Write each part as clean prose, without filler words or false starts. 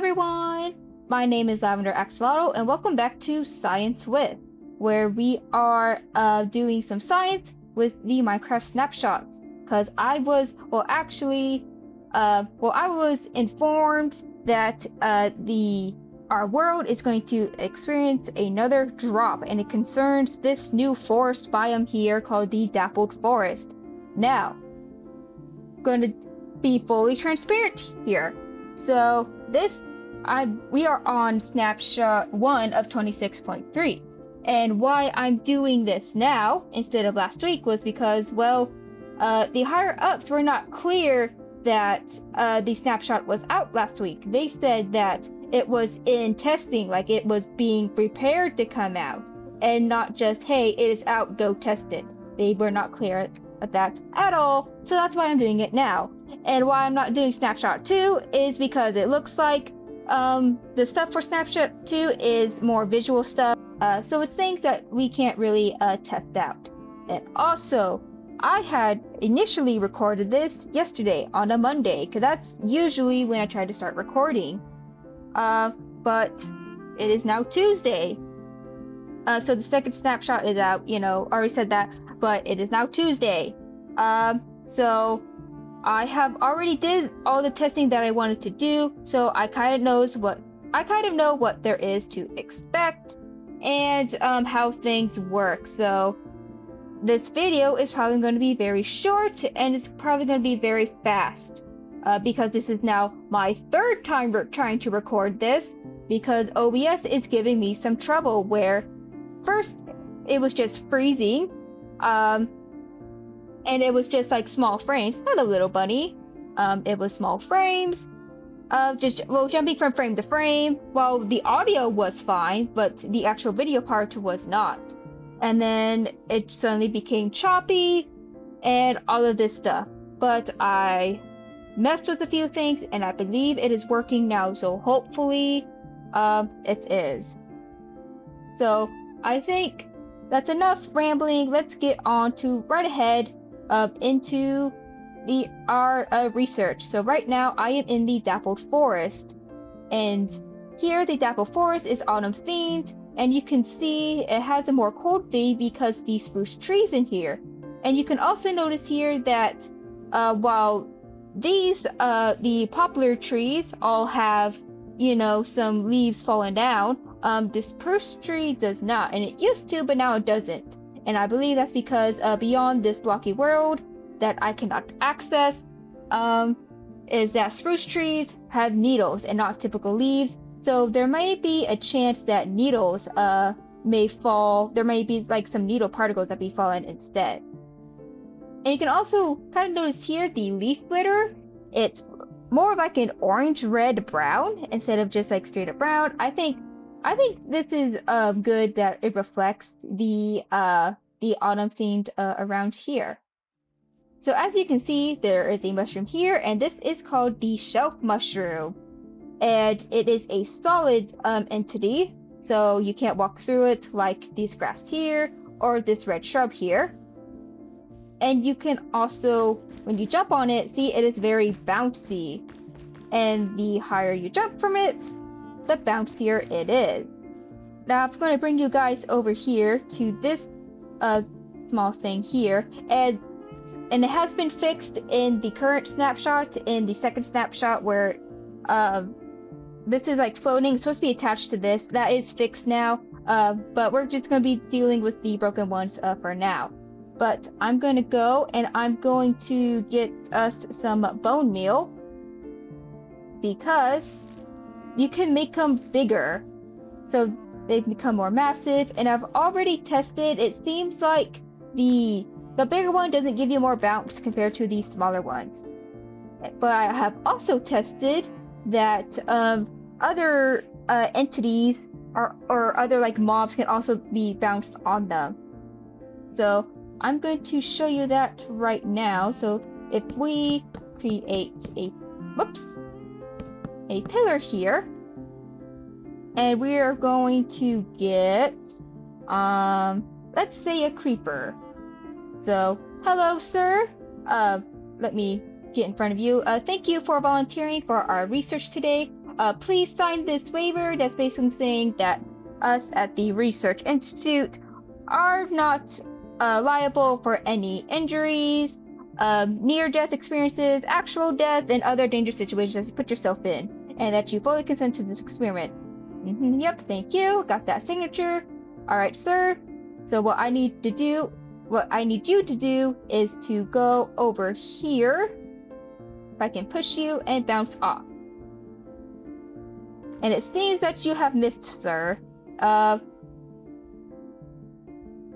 everyone! My name is Lavender Axol and welcome back to Science With, where we are doing some science with the Minecraft Snapshots. Because I was informed that our world is going to experience another drop, and it concerns this new forest biome here called the Dappled Forest. Now, I'm going to be fully transparent here. So we are on Snapshot 1 of 26.3, and why I'm doing this now instead of last week was because, the higher ups were not clear that the snapshot was out last week. They said that it was in testing, like it was being prepared to come out, and not just, hey, it is out, go test it. They were not clear at that at all, so that's why I'm doing it now. And why I'm not doing Snapshot 2 is because it looks like the stuff for Snapshot 2 is more visual stuff, so it's things that we can't really test out. And also, I had initially recorded this yesterday on a Monday, because that's usually when I try to start recording. But it is now Tuesday. So the second snapshot is out, already said that, but it is now Tuesday. So I have already did all the testing that I wanted to do, so I kind of know what there is to expect and how things work. So this video is probably going to be very short, and it's probably going to be very fast, because this is now my third time trying to record this, because OBS is giving me some trouble where first it was just freezing, and it was just like small frames. Hello, little bunny. It was small frames, jumping from frame to frame, while the audio was fine, but the actual video part was not. And then it suddenly became choppy and all of this stuff. But I messed with a few things, and I believe it is working now, so hopefully it is. So I think that's enough rambling. Let's get on to right ahead into our research. So right now I am in the Dappled Forest, and here the Dappled Forest is autumn themed, and you can see it has a more cold theme because the spruce trees in here. And you can also notice here that while these the poplar trees all have some leaves falling down, the spruce tree does not, and it used to, but now it doesn't. And I believe that's because beyond this blocky world that I cannot access, is that spruce trees have needles and not typical leaves. So there may be a chance that needles may fall. There may be like some needle particles that be falling instead. And you can also kind of notice here the leaf glitter. It's more like an orange, red, brown instead of just like straight up brown. I think this is good that it reflects the autumn themed around here. So as you can see, there is a mushroom here, and this is called the shelf mushroom. And it is a solid entity, so you can't walk through it like this grass here or this red shrub here. And you can also, when you jump on it, see it is very bouncy. And the higher you jump from it, the bouncier it is. Now I'm going to bring you guys over here to this small thing here, and it has been fixed in the current snapshot. In the second snapshot where this is like floating, it's supposed to be attached to this. That is fixed now, but we're just going to be dealing with the broken ones for now. But I'm going to go and I'm going to get us some bone meal, because you can make them bigger, so they've become more massive. And I've already tested, it seems like the bigger one doesn't give you more bounce compared to the smaller ones. But I have also tested that other entities or other like mobs can also be bounced on them. So I'm going to show you that right now. So if we create a pillar here, and we are going to get let's say a creeper. So hello, sir. Let me get in front of you. Thank you for volunteering for our research today. please sign this waiver that's basically saying that us at the Research Institute are not liable for any injuries, near-death experiences, actual death, and other dangerous situations that you put yourself in, and that you fully consent to this experiment. Yep, thank you. Got that signature. Alright, sir. So what I need you to do is to go over here. If I can push you and bounce off. And it seems that you have missed, sir.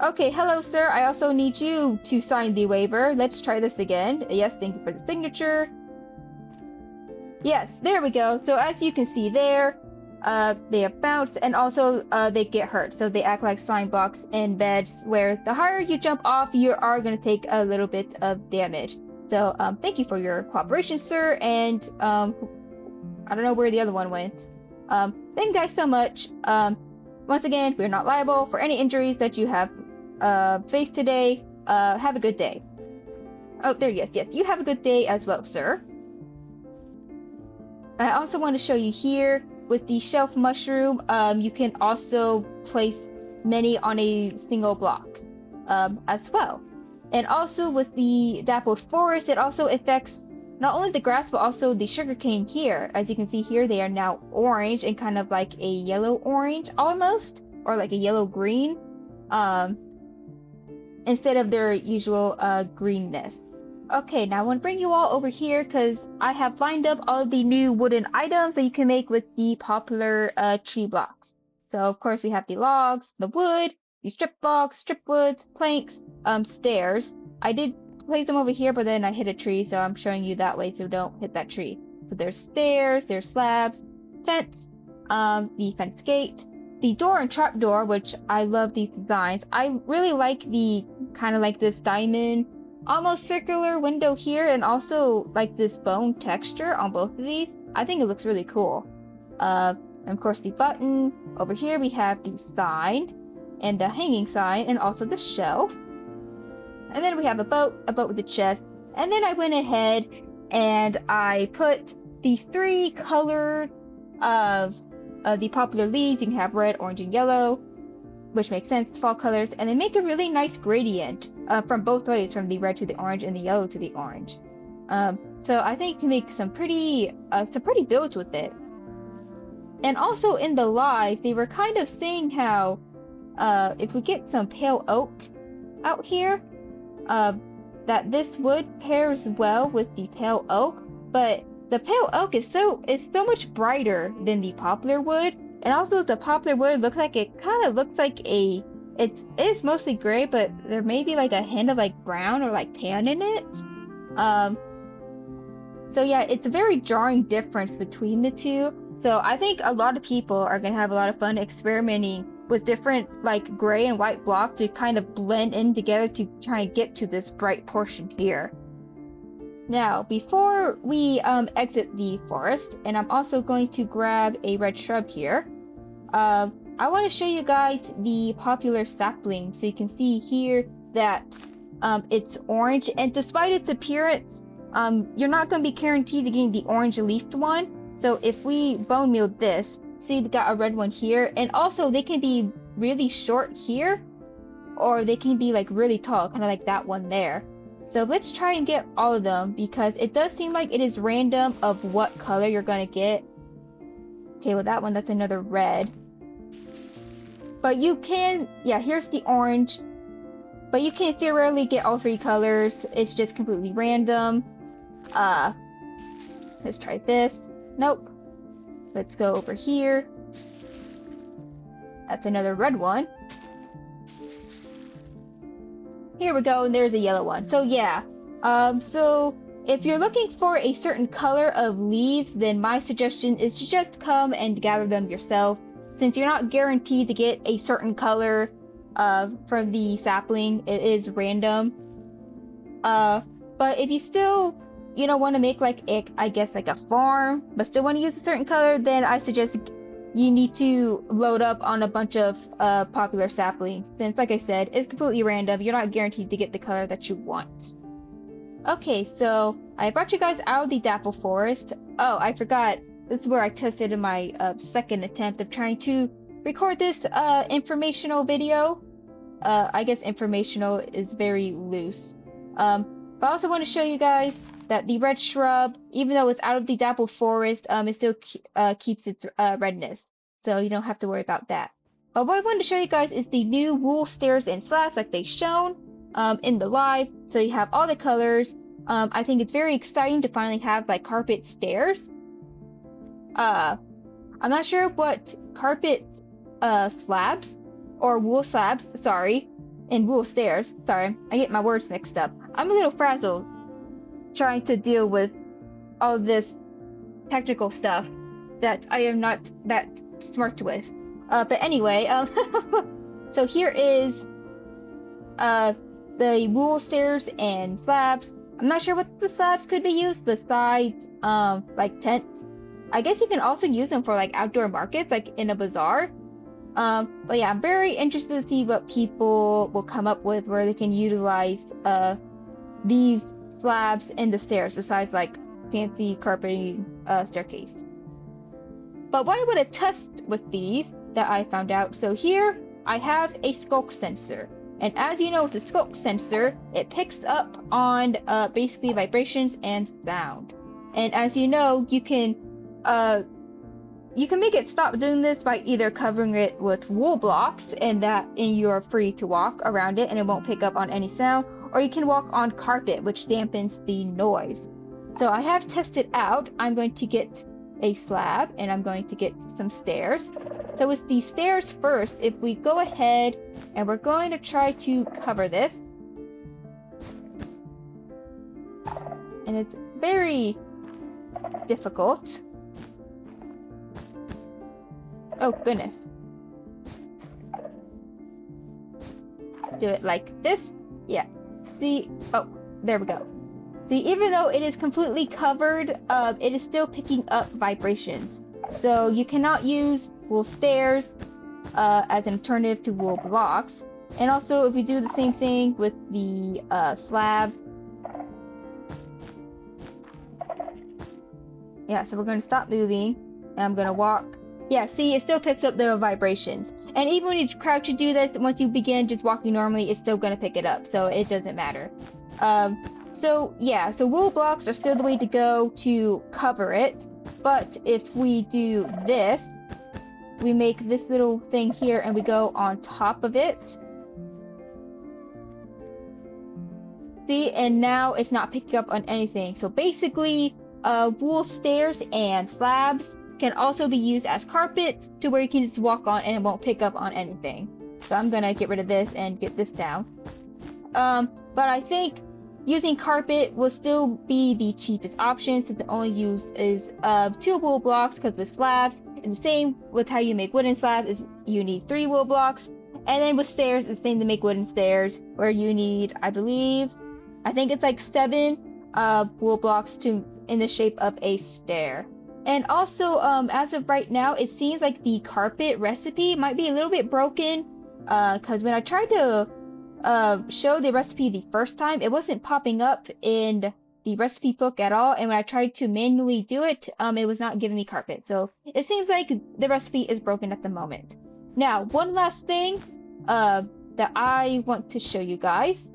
Okay, hello, sir. I also need you to sign the waiver. Let's try this again. Yes, thank you for the signature. Yes, there we go. So as you can see there, they have bouts, and also they get hurt. So they act like sign blocks in beds, where the higher you jump off, you are going to take a little bit of damage. So thank you for your cooperation, sir. And I don't know where the other one went. Thank you guys so much. Once again, we're not liable for any injuries that you have faced today. Have a good day. Oh, there, yes, you have a good day as well, sir. I also want to show you here with the shelf mushroom, you can also place many on a single block as well. And also with the Dappled Forest, it also affects not only the grass but also the sugarcane here. As you can see here, they are now orange and kind of like a yellow-orange almost, or like a yellow-green, instead of their usual greenness. Okay, now I want to bring you all over here because I have lined up all the new wooden items that you can make with the popular tree blocks. So of course we have the logs, the wood, the strip logs, strip woods, planks, stairs. I did place them over here, but then I hit a tree, so I'm showing you that way so don't hit that tree. So there's stairs, there's slabs, fence, the fence gate, the door and trap door, which I love these designs. I really like the kind of like this diamond, almost circular window here, and also like this bone texture on both of these. I think it looks really cool. And of course the button. Over here we have the sign and the hanging sign, and also the shelf. And then we have a boat with a chest. And then I went ahead and I put the 3 colored of the popular leaves. You can have red, orange, and yellow, which makes sense, fall colors, and they make a really nice gradient from both ways, from the red to the orange and the yellow to the orange. So I think you can make some pretty builds with it. And also in the live, they were kind of saying how if we get some pale oak out here, that this wood pairs well with the pale oak, but the pale oak is so much brighter than the poplar wood. And also the poplar wood looks like it's mostly gray, but there may be like a hint of like brown or like tan in it. So yeah, it's a very jarring difference between the two. So I think a lot of people are gonna have a lot of fun experimenting with different like gray and white blocks to kind of blend in together to try and get to this bright portion here. Now, before we exit the forest, and I'm also going to grab a red shrub here, I want to show you guys the popular sapling. So you can see here that it's orange, and despite its appearance, you're not going to be guaranteed to getting the orange leafed one. So if we bone meal this, see we got a red one here, and also they can be really short here, or they can be like really tall, kind of like that one there. So let's try and get all of them, because it does seem like it is random of what color you're going to get. Okay, well that one, that's another red. But you can, yeah, here's the orange. But you can theoretically get all 3 colors. It's just completely random. Let's try this. Nope. Let's go over here. That's another red one. Here we go, and there's a yellow one. So yeah, so if you're looking for a certain color of leaves, then my suggestion is to just come and gather them yourself, since you're not guaranteed to get a certain color from the sapling. It is random. But if you still, want to make like I guess like a farm, but still want to use a certain color, then I suggest you need to load up on a bunch of popular saplings, since like I said, it's completely random. You're not guaranteed to get the color that you want. Okay, so I brought you guys out of the Dappled Forest. Oh, I forgot. This is where I tested in my second attempt of trying to record this informational video. I guess informational is very loose. But I also want to show you guys that the red shrub, even though it's out of the dappled forest, it still keeps its redness. So you don't have to worry about that. But what I wanted to show you guys is the new wool stairs and slabs like they've shown in the live. So you have all the colors. I think it's very exciting to finally have like carpet stairs. I'm not sure what carpet slabs or wool slabs, sorry, and wool stairs. Sorry, I get my words mixed up. I'm a little frazzled trying to deal with all this technical stuff that I am not that smart with. But anyway, so here is the wool stairs and slabs. I'm not sure what the slabs could be used besides like tents. I guess you can also use them for like outdoor markets, like in a bazaar. But yeah, I'm very interested to see what people will come up with where they can utilize these slabs and the stairs besides like fancy carpeting staircase. But what I want to test with these that I found out, so here I have a skulk sensor, and as you know with the skulk sensor, it picks up on basically vibrations and sound. And as you know, you can make it stop doing this by either covering it with wool blocks and you're free to walk around it and it won't pick up on any sound, or you can walk on carpet, which dampens the noise. So I have tested out. I'm going to get a slab and I'm going to get some stairs. So with the stairs first, if we go ahead and we're going to try to cover this, and it's very difficult. Oh goodness. Do it like this. Yeah. See? Oh, there we go. See, even though it is completely covered, it is still picking up vibrations. So you cannot use wool stairs as an alternative to wool blocks. And also, if you do the same thing with the slab. Yeah, so we're going to stop moving, and I'm going to walk. Yeah, see, it still picks up the vibrations. And even when you crouch and do this, once you begin just walking normally, it's still going to pick it up, so it doesn't matter. So yeah, so wool blocks are still the way to go to cover it. But if we do this, we make this little thing here and we go on top of it. See, and now it's not picking up on anything. So basically, wool stairs and slabs can also be used as carpets to where you can just walk on and it won't pick up on anything. So I'm gonna get rid of this and get this down. But I think using carpet will still be the cheapest option since the only use is 2 wool blocks, because with slabs, it's the same with how you make wooden slabs, is you need 3 wool blocks. And then with stairs, it's the same to make wooden stairs, where you need, I think it's like 7 wool blocks in the shape of a stair. And also, as of right now, it seems like the carpet recipe might be a little bit broken, because when I tried to show the recipe the first time, it wasn't popping up in the recipe book at all, and when I tried to manually do it, it was not giving me carpet. So it seems like the recipe is broken at the moment. Now, one last thing that I want to show you guys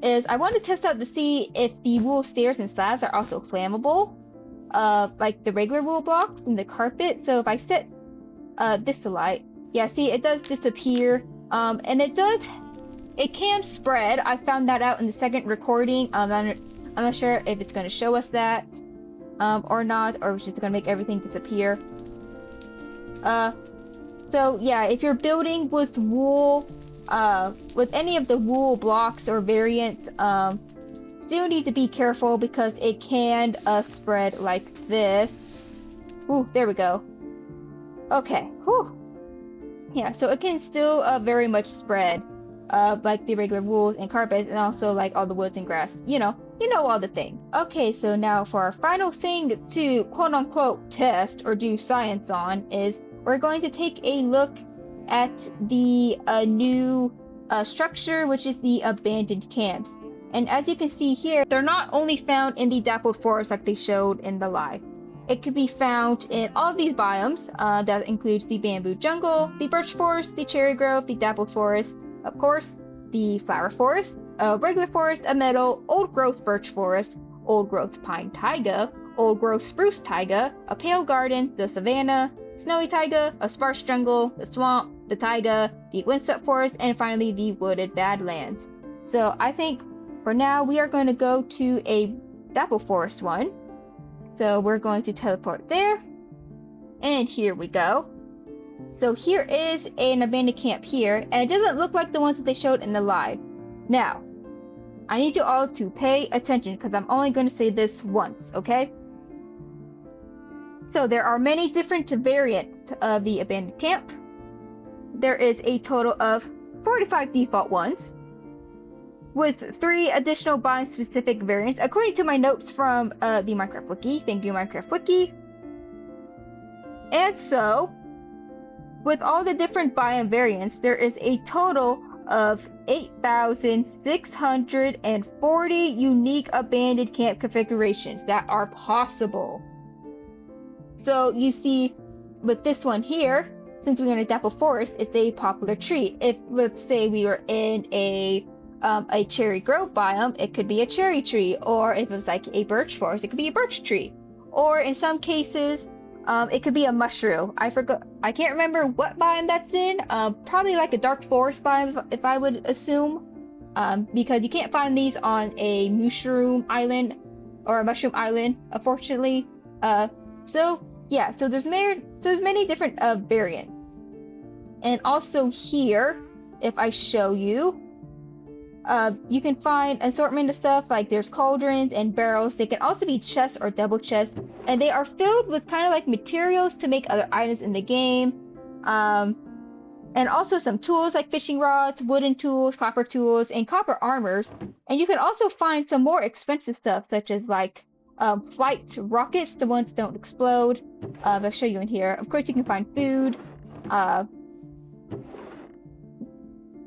is I want to test out to see if the wool stairs and slabs are also flammable, like the regular wool blocks and the carpet. So if I set this to light, yeah, see, it does disappear. And it can spread. I found that out in the second recording. I'm not sure if it's going to show us that or not, or if it's just going to make everything disappear. So yeah, if you're building with wool, with any of the wool blocks or variants, still need to be careful because it can spread like this. Ooh, there we go. Okay, whew. Yeah, so it can still very much spread, like the regular wools and carpets, and also like all the woods and grass. You know all the things. Okay, so now for our final thing to quote-unquote test or do science on is we're going to take a look at the new structure, which is the abandoned camps. And as you can see here, they're not only found in the Dappled Forest like they showed in the live. It could be found in all these biomes. That includes the bamboo jungle, the birch forest, the cherry grove, the dappled forest, of course, the flower forest, a regular forest, a meadow, old growth birch forest, old growth pine taiga, old growth spruce taiga, a pale garden, the savanna, snowy taiga, a sparse jungle, the swamp, the taiga, the windswept forest, and finally the wooded badlands. So I think for now we are going to go to a dappled forest one. So we're going to teleport there, and here we go. So here is an abandoned camp here, and it doesn't look like the ones that they showed in the live. Now, I need you all to pay attention because I'm only going to say this once, okay? So there are many different variants of the abandoned camp. There is a total of 45 default ones, with 3 additional biome-specific variants, according to my notes from the Minecraft Wiki. Thank you, Minecraft Wiki. And so, with all the different biome variants, there is a total of 8,640 unique abandoned camp configurations that are possible. So you see, with this one here, since we're in a Dappled Forest, it's a poplar tree. If, let's say, we were in a cherry grove biome, it could be a cherry tree, or if it was like a birch forest, it could be a birch tree, or in some cases, it could be a mushroom. I can't remember what biome that's in. Probably like a dark forest biome, if I would assume, because you can't find these on a mushroom island or a mushroom island, unfortunately. So yeah, so there's many different variants, and also here, if I show you. You can find assortment of stuff like there's cauldrons and barrels. They can also be chests or double chests, and they are filled with kind of like materials to make other items in the game. And also some tools like fishing rods, wooden tools, copper tools, and copper armors. And you can also find some more expensive stuff such as like flight rockets, the ones that don't explode. I'll show you in here. Of course, you can find food.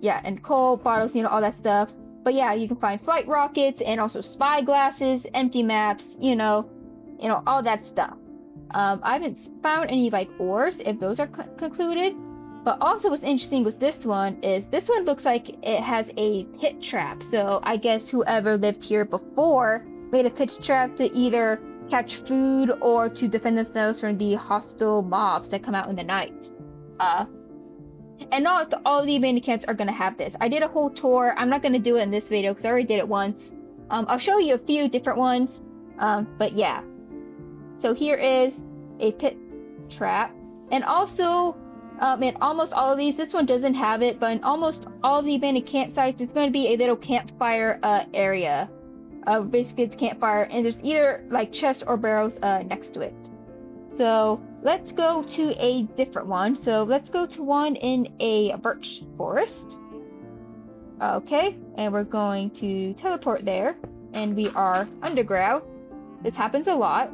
Yeah, and coal bottles, all that stuff. But yeah, you can find flight rockets and also spy glasses, empty maps, all that stuff. I haven't found any like ores if those are concluded. But also what's interesting with this one is this one looks like it has a pit trap. So I guess whoever lived here before made a pit trap to either catch food or to defend themselves from the hostile mobs that come out in the night. And not all of the abandoned camps are going to have this. I did a whole tour. I'm not going to do it in this video because I already did it once. I'll show you a few different ones. But yeah. So here is a pit trap. And also, in almost all of these, this one doesn't have it, but in almost all of the abandoned campsites, it's going to be a little campfire area. Basically, it's a campfire, and there's either like chests or barrels next to it. So let's go to a different one. So let's go to one in a birch forest. Okay, and we're going to teleport there, and we are underground. This happens a lot.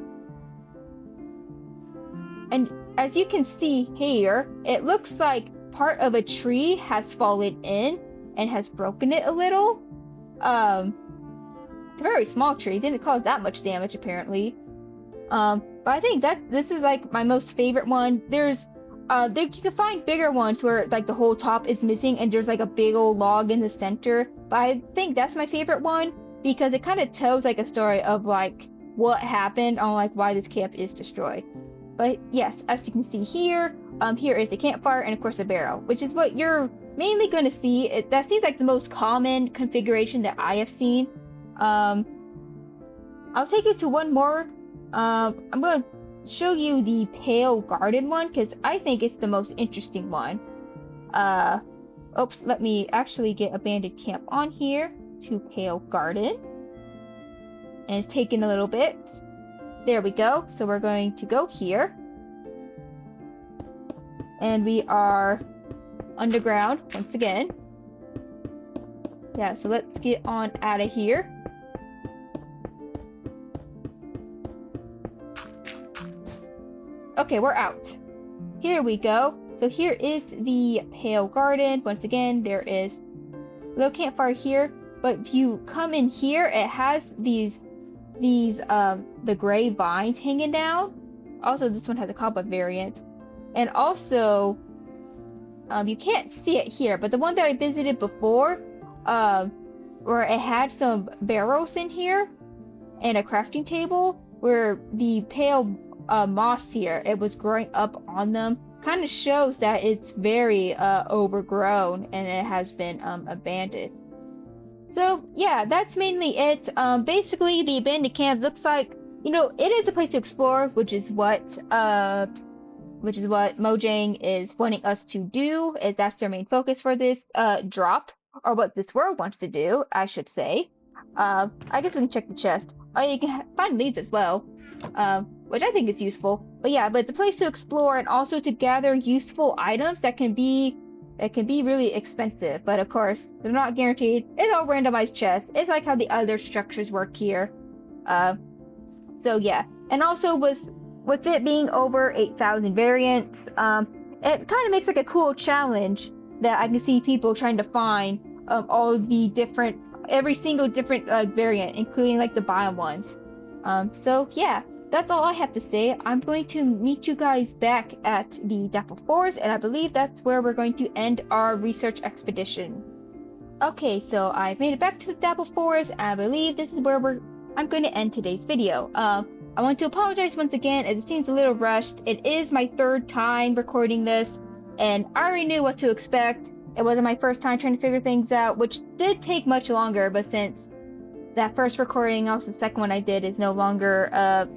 And as you can see here, it looks like part of a tree has fallen in and has broken it a little. It's a very small tree. It didn't cause that much damage apparently. But I think that this is like my most favorite one. There's you can find bigger ones where like the whole top is missing and there's like a big old log in the center. But I think that's my favorite one because it kind of tells like a story of like what happened on like why this camp is destroyed. But yes, as you can see here, here is a campfire and of course a barrel, which is what you're mainly going to see. That seems like the most common configuration that I have seen. I'll take you to one more. I'm going to show you the pale garden one because I think it's the most interesting one. Oops, let me actually get abandoned camp on here to pale garden. And it's taking a little bit. There we go. So we're going to go here. And we are underground once again. Yeah, so let's get on out of here. Okay, we're out. Here we go. So here is the pale garden. Once again, there is a little campfire here. But if you come in here, it has these the gray vines hanging down. Also, this one has a cobweb variant. And also, you can't see it here, but the one that I visited before, where it had some barrels in here and a crafting table, where the pale moss here, it was growing up on them, kind of shows that it's very overgrown and it has been abandoned. So yeah, that's mainly it. Basically, the abandoned camp looks like, you know, it is a place to explore, which is what Mojang is wanting us to do. Is that's their main focus for this drop, or what this world wants to do, I should say. I guess we can check the chest. Oh, you can find leads as well, which I think is useful. But yeah, but it's a place to explore and also to gather useful items that can be really expensive. But of course, they're not guaranteed. It's all randomized chests. It's like how the other structures work here. So yeah, and also with it being over 8,000 variants, it kind of makes like a cool challenge that I can see people trying to find all the different, every single different variant, including like the biome ones. So yeah, that's all I have to say. I'm going to meet you guys back at the Dappled Forest, and I believe that's where we're going to end our research expedition. Okay, so I've made it back to the Dappled Forest, and I believe this is where I'm going to end today's video. I want to apologize once again, as it seems a little rushed. It is my third time recording this, and I already knew what to expect. It wasn't my first time trying to figure things out, which did take much longer, but since that first recording, also the second one I did, is no longer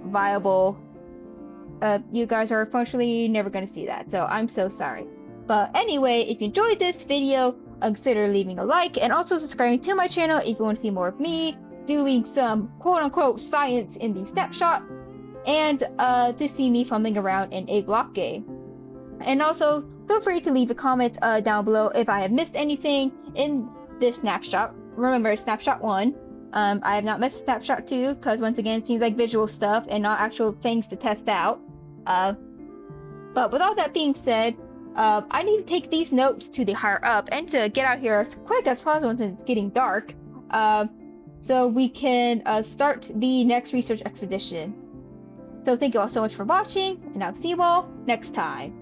viable, you guys are unfortunately never going to see that, so I'm so sorry. But anyway, if you enjoyed this video, consider leaving a like and also subscribing to my channel if you want to see more of me doing some quote-unquote science in these snapshots, and to see me fumbling around in a block game. And also, feel free to leave a comment down below if I have missed anything in this snapshot. Remember, snapshot 1. I have not missed snapshot 2, because once again, it seems like visual stuff and not actual things to test out. But with all that being said, I need to take these notes to the higher up and to get out here as quick as possible since it's getting dark. So we can start the next research expedition. So thank you all so much for watching, and I'll see you all next time.